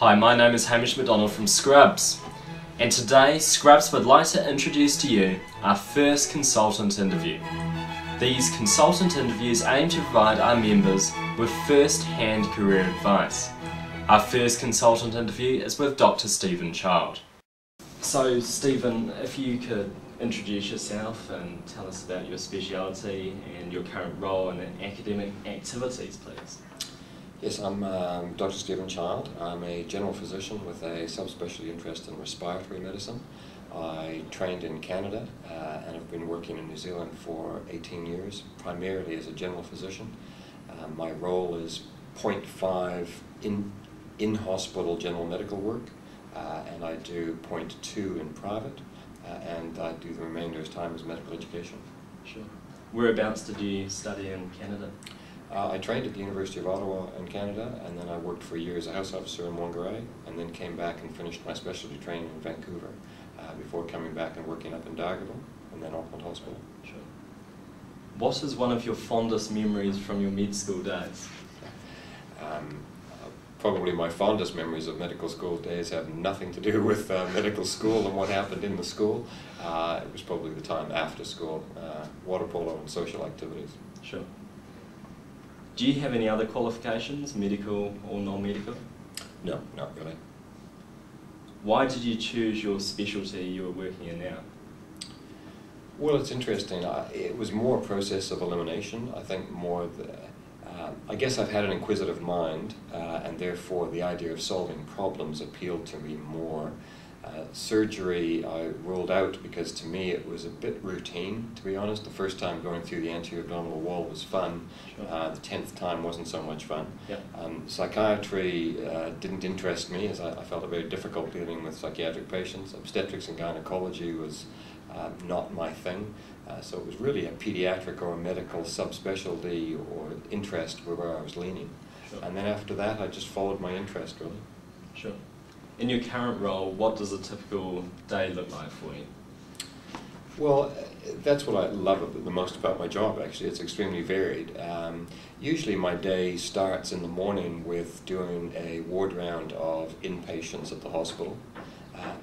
Hi, my name is Hamish McDonald from Scrubs, and today Scrubs would like to introduce to you our first consultant interview. These consultant interviews aim to provide our members with first-hand career advice. Our first consultant interview is with Dr. Stephen Child. So Stephen, if you could introduce yourself and tell us about your speciality and your current role in academic activities, please. Yes, I'm Dr. Stephen Child. I'm a general physician with a subspecialty interest in respiratory medicine. I trained in Canada and have been working in New Zealand for 18 years, primarily as a general physician. My role is 0.5 in-hospital general medical work, and I do 0.2 in private, and I do the remainder of time as medical education. Sure. Whereabouts did you study in Canada? I trained at the University of Ottawa in Canada, and then I worked for a year as a house officer in Whangarei, and then came back and finished my specialty training in Vancouver before coming back and working up in Dargaville and then Auckland Hospital. Sure. What is one of your fondest memories from your med school days? Probably my fondest memories of medical school days have nothing to do with medical school and what happened in the school. It was probably the time after school, water polo and social activities. Sure. Do you have any other qualifications, medical or non-medical? No, not really. Why did you choose your specialty you are working in now? Well, it's interesting. It was more a process of elimination. I think more I guess I've had an inquisitive mind, and therefore the idea of solving problems appealed to me more. Surgery I ruled out because to me it was a bit routine, to be honest. The first time going through the anterior abdominal wall was fun. Sure. The 10th time wasn't so much fun. Yeah. Psychiatry didn't interest me, as I felt it very difficult dealing with psychiatric patients. Obstetrics and gynecology was not my thing. So it was really a pediatric or a medical subspecialty or interest where I was leaning. Sure. And and then after that I just followed my interest, really. Sure. In your current role, what does a typical day look like for you? Well, that's what I love the most about my job, actually. It's extremely varied. Usually my day starts in the morning with doing a ward round of inpatients at the hospital.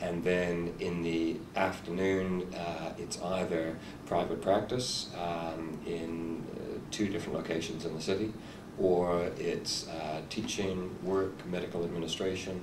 And then in the afternoon, it's either private practice in 2 different locations in the city, or it's teaching work, medical administration,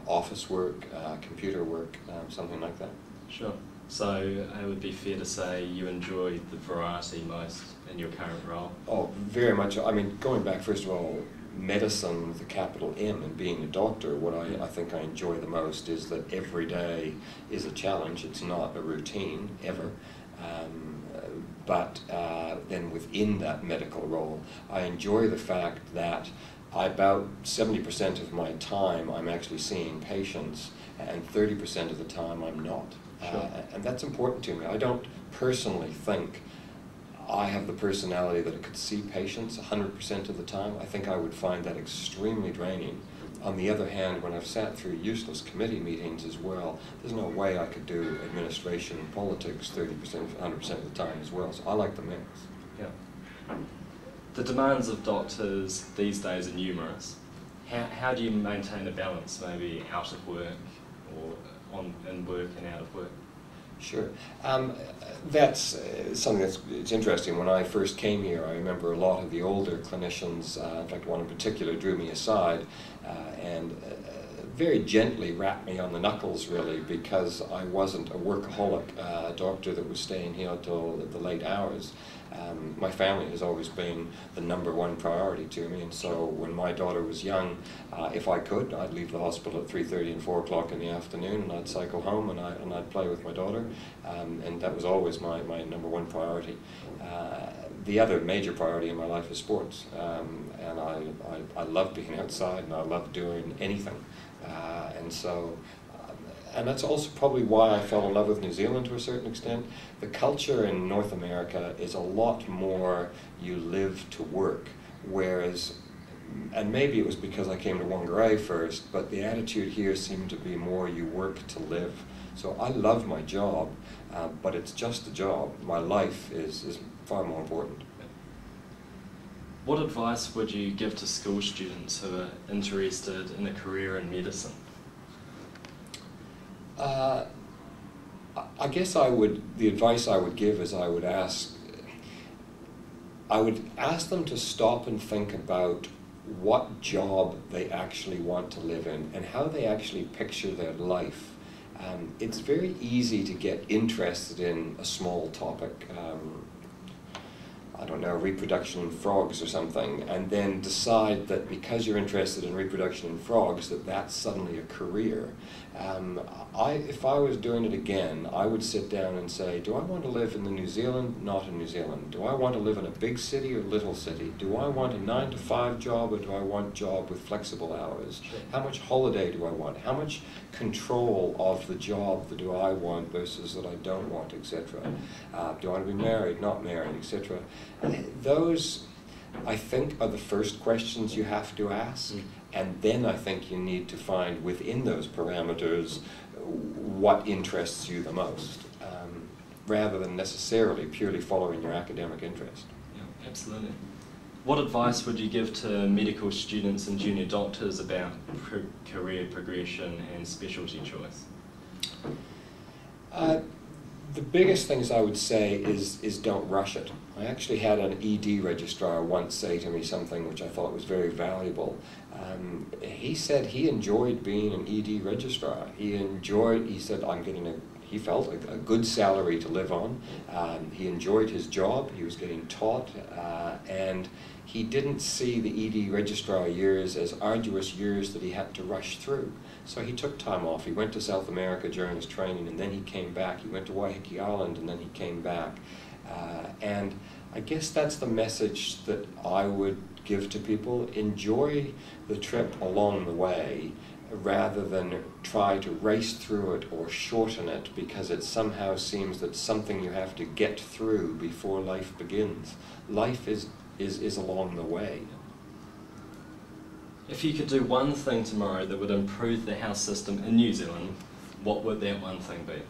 office work, computer work, something like that. Sure. So it would be fair to say you enjoy the variety most in your current role? Oh, very much. I mean, going back, first of all, medicine with a capital M and being a doctor, what I think I enjoy the most is that every day is a challenge. It's not a routine, ever. But then within that medical role, I enjoy the fact that about 70% of my time I'm actually seeing patients, and 30% of the time I'm not. Sure. And that's important to me. I don't personally think I have the personality that I could see patients 100% of the time. I think I would find that extremely draining. On the other hand, when I've sat through useless committee meetings as well, there's no way I could do administration and politics 30%, 100% of the time as well. So I like the mix. Yeah. The demands of doctors these days are numerous. How do you maintain a balance, maybe out of work or in work and out of work? Sure. That's something it's interesting. When I first came here, I remember a lot of the older clinicians, in fact one in particular drew me aside and very gently rapped me on the knuckles, really, because I wasn't a workaholic doctor that was staying here until the late hours. My family has always been the #1 priority to me, and so when my daughter was young, if I could, I'd leave the hospital at 3:30 and 4 o'clock in the afternoon, and I'd cycle home and I'd play with my daughter, and that was always my #1 priority. The other major priority in my life is sports, and I love being outside, and I love doing anything, and so. And that's also probably why I fell in love with New Zealand to a certain extent. The culture in North America is a lot more you live to work, whereas, and maybe it was because I came to Whangarei first, but the attitude here seemed to be more you work to live. So I love my job, but it's just a job. My life is far more important. What advice would you give to school students who are interested in a career in medicine? I guess the advice I would give is I would ask them to stop and think about what job they actually want to live in and how they actually picture their life. It's very easy to get interested in a small topic, I don't know, reproduction in frogs or something, and then decide that because you're interested in reproduction in frogs, that that's suddenly a career. If I was doing it again, I would sit down and say, do I want to live in New Zealand, not in New Zealand? Do I want to live in a big city or little city? Do I want a 9-to-5 job, or do I want a job with flexible hours? Sure. How much holiday do I want? How much control of the job do I want versus that I don't want, etc.? Do I want to be married, not married, etc.? Those, I think, are the first questions you have to ask. And then I think you need to find within those parameters what interests you the most, rather than necessarily purely following your academic interest. Yeah, absolutely. What advice would you give to medical students and junior doctors about career progression and specialty choice? The biggest things I would say is don't rush it. I actually had an ED registrar once say to me something which I thought was very valuable. He said he enjoyed being an ED registrar. He said, he felt a good salary to live on. He enjoyed his job, he was getting taught, and he didn't see the ED registrar years as arduous years that he had to rush through. So he took time off. He went to South America during his training, and then he came back. He went to Waiheke Island, and then he came back. And I guess that's the message that I would give to people. Enjoy the trip along the way, rather than try to race through it or shorten it because it somehow seems that something you have to get through before life begins. Life is along the way. If you could do one thing tomorrow that would improve the health system in New Zealand, what would that one thing be?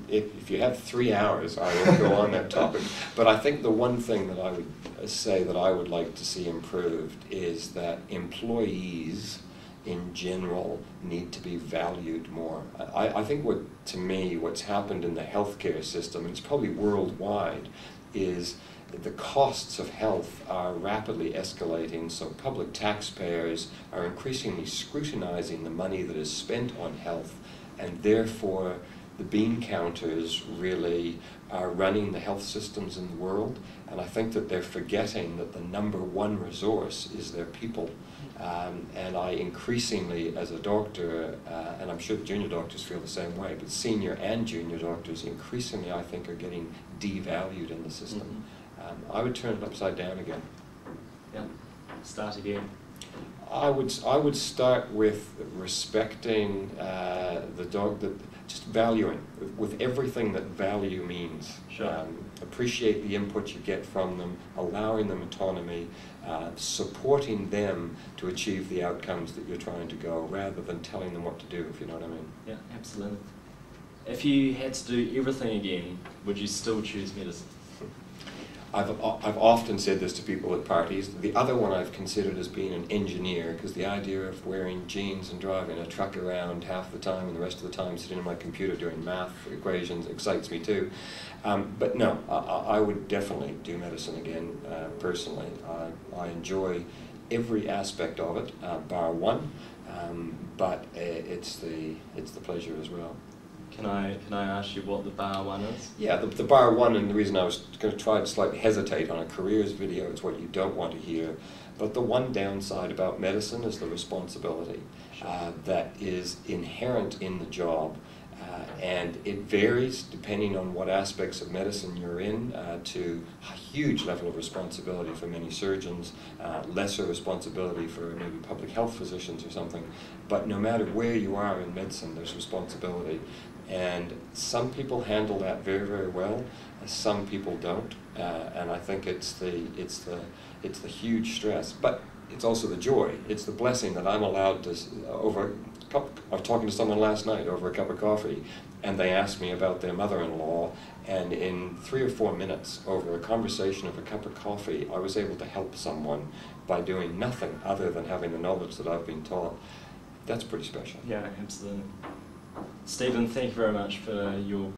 If you have 3 hours, I will go on that topic. But I think the one thing that I would say that I would like to see improved is that employees in general need to be valued more. I think to me, what's happened in the healthcare system, and it's probably worldwide, is the costs of health are rapidly escalating, so public taxpayers are increasingly scrutinizing the money that is spent on health, and therefore the bean counters really are running the health systems in the world, and I think that they're forgetting that the #1 resource is their people. And I increasingly, as a doctor, and I'm sure the junior doctors feel the same way, but senior and junior doctors increasingly, I think, are getting devalued in the system. I would turn it upside down again. Yeah, start again. I would start with respecting just valuing, with everything that value means. Sure. Appreciate the input you get from them, allowing them autonomy, supporting them to achieve the outcomes that you're trying to go, rather than telling them what to do, if you know what I mean. Yeah, absolutely. If you had to do everything again, would you still choose medicine? I've often said this to people at parties. The other one I've considered as being an engineer, because the idea of wearing jeans and driving a truck around half the time and the rest of the time sitting on my computer doing math equations excites me too. But no, I would definitely do medicine again, personally. I enjoy every aspect of it, bar one, but it's the pleasure as well. Can I ask you what the bar one is? Yeah, the bar one, and the reason I was going to try to slightly hesitate on a careers video is what you don't want to hear, but the one downside about medicine is the responsibility that is inherent in the job, and it varies depending on what aspects of medicine you're in, to a huge level of responsibility for many surgeons, lesser responsibility for maybe public health physicians or something, but no matter where you are in medicine, there's responsibility. And some people handle that very, very well. Some people don't, and I think it's the huge stress. But it's also the joy. It's the blessing that I'm allowed to I was talking to someone last night over a cup of coffee, and they asked me about their mother-in-law, and in 3 or 4 minutes, over a conversation of a cup of coffee, I was able to help someone by doing nothing other than having the knowledge that I've been taught. That's pretty special. Yeah, absolutely. Stephen, thank you very much for your